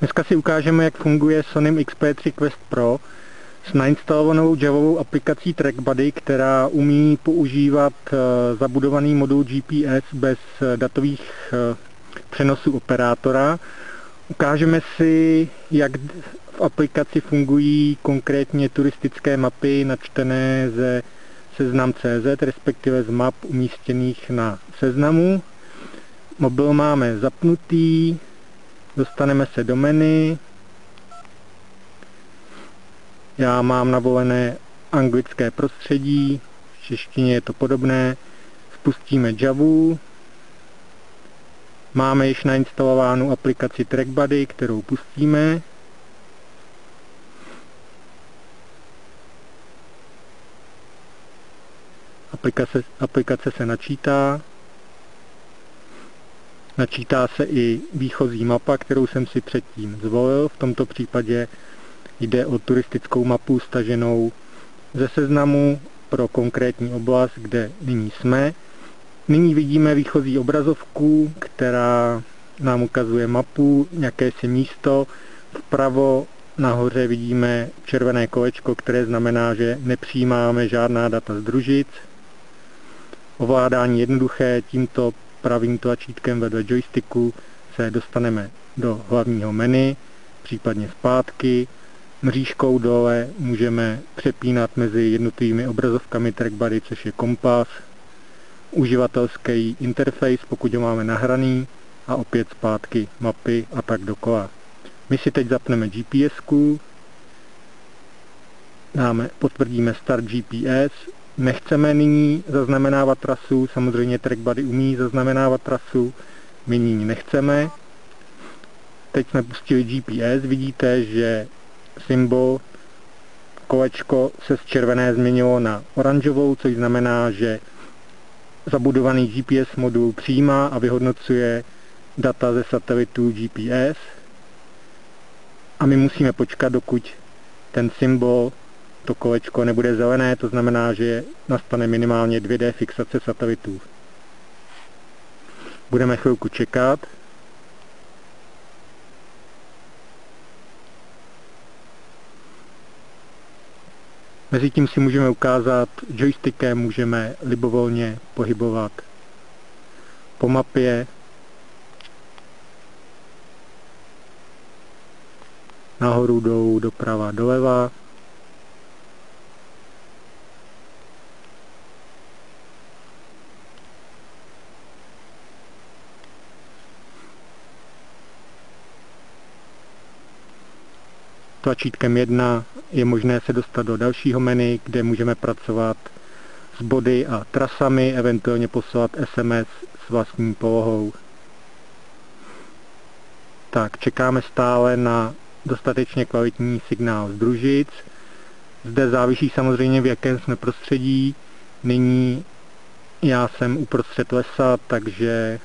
Dneska si ukážeme, jak funguje Sonym XP3 Quest Pro s nainstalovanou javovou aplikací TrackBuddy, která umí používat zabudovaný modul GPS bez datových přenosů operátora. Ukážeme si, jak v aplikaci fungují konkrétně turistické mapy načtené ze seznam.cz, respektive z map umístěných na seznamu. Mobil máme zapnutý, dostaneme se do menu. Já mám navolené anglické prostředí, v češtině je to podobné. Spustíme Javu. Máme již nainstalovanou aplikaci TrackBuddy, kterou pustíme. Aplikace se načítá. Načítá se i výchozí mapa, kterou jsem si předtím zvolil. V tomto případě jde o turistickou mapu staženou ze seznamu pro konkrétní oblast, kde nyní jsme. Nyní vidíme výchozí obrazovku, která nám ukazuje mapu, jakési místo. Vpravo nahoře vidíme červené kolečko, které znamená, že nepřijímáme žádná data z družic. Ovládání jednoduché, tímto pravým tlačítkem vedle joysticku se dostaneme do hlavního menu, případně zpátky. Mřížkou dole můžeme přepínat mezi jednotlivými obrazovkami TrackBuddy, což je kompas, uživatelský interface, pokud ho máme nahraný, a opět zpátky mapy a tak dokola. My si teď zapneme GPS-ku, potvrdíme Start GPS. Nechceme nyní zaznamenávat trasu, samozřejmě TrackBuddy umí zaznamenávat trasu, my nyní nechceme. Teď jsme pustili GPS, vidíte, že symbol kolečko se z červené změnilo na oranžovou, což znamená, že zabudovaný GPS modul přijímá a vyhodnocuje data ze satelitů GPS. A my musíme počkat, dokud ten symbol, to kolečko, nebude zelené, to znamená, že nastane minimálně 2D fixace satelitů. Budeme chvilku čekat. Mezitím si můžeme ukázat, joystickem můžeme libovolně pohybovat po mapě, nahoru, dolů, doprava, doleva. Tlačítkem 1 je možné se dostat do dalšího menu, kde můžeme pracovat s body a trasami, eventuálně poslat SMS s vlastní polohou. Tak, čekáme stále na dostatečně kvalitní signál z družic. Zde závisí samozřejmě, v jakém jsme prostředí. Nyní já jsem uprostřed lesa, takže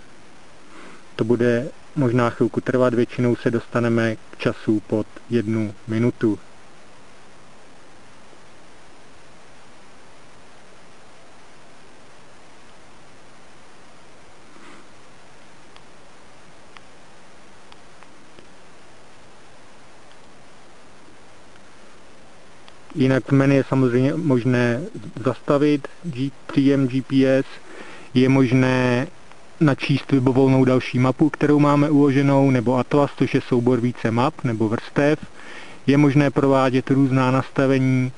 to bude možná chvilku trvat, většinou se dostaneme k času pod 1 minutu. Jinak v menu je samozřejmě možné zastavit příjem GPS, je možné načíst libovolnou další mapu, kterou máme uloženou, nebo atlas, což je soubor více map nebo vrstev. Je možné provádět různá nastavení,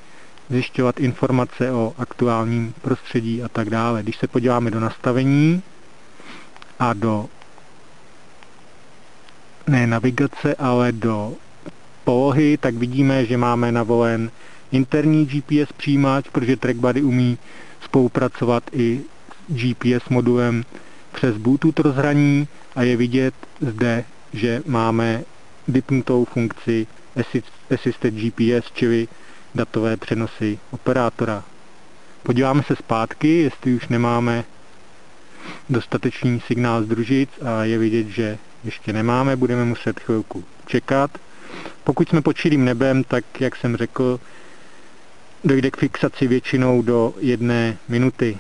zjišťovat informace o aktuálním prostředí a tak dále. Když se podíváme do nastavení a do ne navigace, ale do polohy, tak vidíme, že máme navolen interní GPS přijímač, protože TrackBuddy umí spolupracovat i s GPS modulem přes Bluetooth rozhraní a je vidět zde, že máme vypnutou funkci Assisted GPS, čili datové přenosy operátora. Podíváme se zpátky, jestli už nemáme dostatečný signál z družic a je vidět, že ještě nemáme, budeme muset chvilku čekat. Pokud jsme pod širým nebem, tak jak jsem řekl, dojde k fixaci většinou do 1 minuty.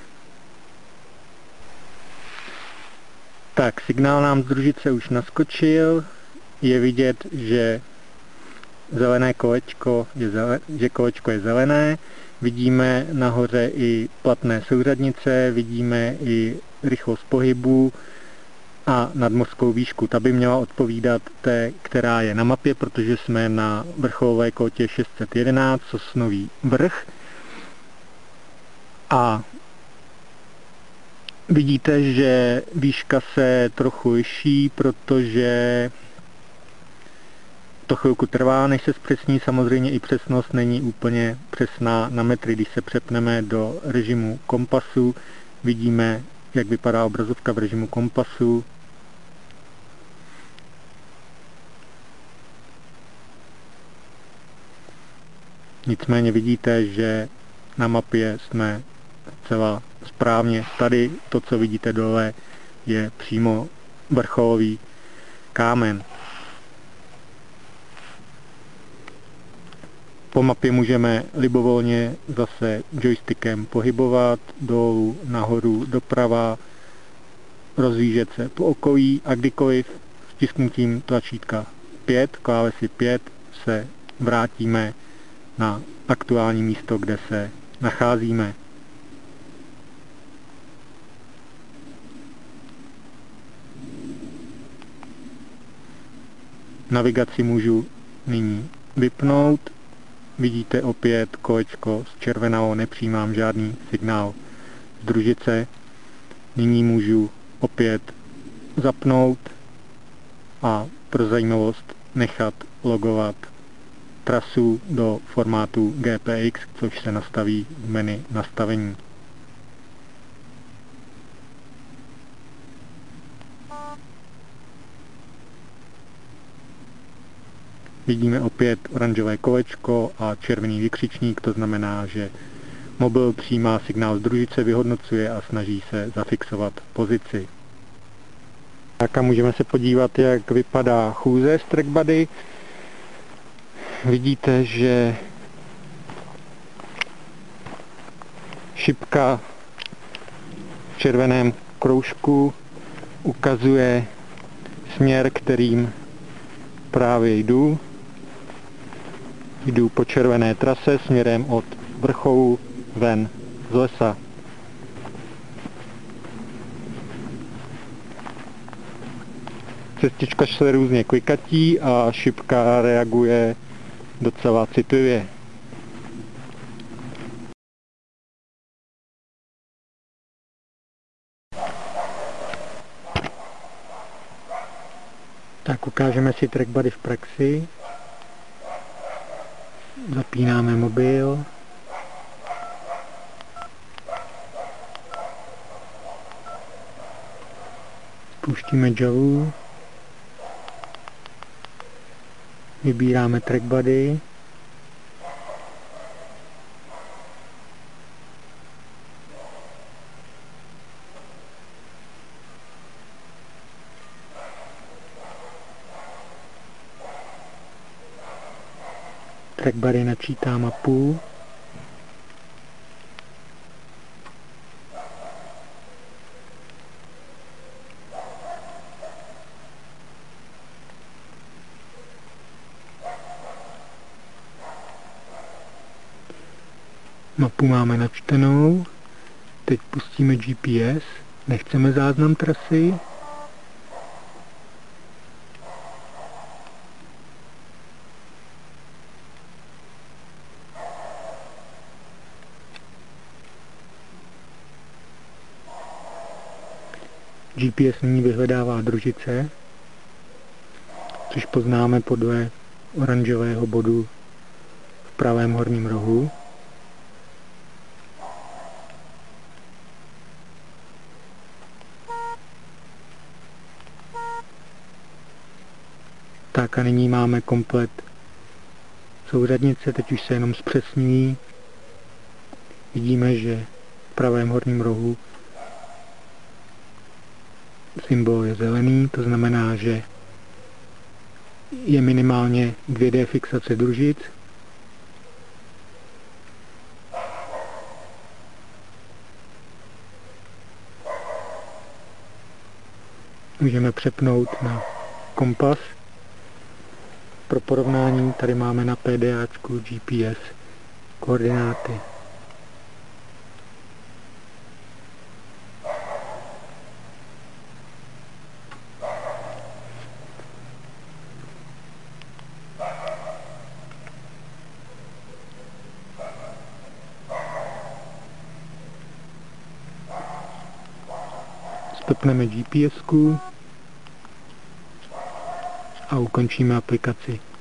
Tak, signál nám z družice už naskočil, je vidět, že zelené kolečko je zelené. Vidíme nahoře i platné souřadnice, vidíme i rychlost pohybu a nadmořskou výšku. Ta by měla odpovídat té, která je na mapě, protože jsme na vrcholové kotě 611, Sosnový vrch. A vidíte, že výška se trochu liší, protože to chvilku trvá, než se zpřesní. Samozřejmě i přesnost není úplně přesná na metry. Když se přepneme do režimu kompasu, vidíme, jak vypadá obrazovka v režimu kompasu. Nicméně vidíte, že na mapě jsme zcela správně. Tady to, co vidíte dole, je přímo vrcholový kámen. Po mapě můžeme libovolně zase joystickem pohybovat dolů, nahoru, doprava, rozvížet se po okolí a kdykoliv stisknutím tlačítka 5, klávesy 5, se vrátíme na aktuální místo, kde se nacházíme. Navigaci můžu nyní vypnout. Vidíte opět kolečko zčervenalo, nepřijímám žádný signál z družice. Nyní můžu opět zapnout a pro zajímavost nechat logovat trasu do formátu GPX, což se nastaví v menu nastavení. Vidíme opět oranžové kolečko a červený vykřičník, to znamená, že mobil přijímá signál z družice, vyhodnocuje a snaží se zafixovat pozici. Tak a můžeme se podívat, jak vypadá chůze z TrackBuddy. Vidíte, že šipka v červeném kroužku ukazuje směr, kterým právě jdu. Jdu po červené trase směrem od vrcholu ven z lesa. Cestička se různě klikatí a šipka reaguje docela citlivě. Tak ukážeme si TrackBuddy v praxi. Zapínáme mobil. Spouštíme Javu. Vybíráme TrackBuddy. TrackBuddy načítá mapu. Mapu máme načtenou. Teď pustíme GPS. Nechceme záznam trasy. GPS nyní vyhledává družice, což poznáme podle oranžového bodu v pravém horním rohu. Tak a nyní máme komplet souřadnice, teď už se jenom zpřesňují. Vidíme, že v pravém horním rohu symbol je zelený, to znamená, že je minimálně 2D fixace družic. Můžeme přepnout na kompas Pro porovnání tady máme na PDAčku GPS koordináty. Stopneme GPSku a ukončíme aplikaci.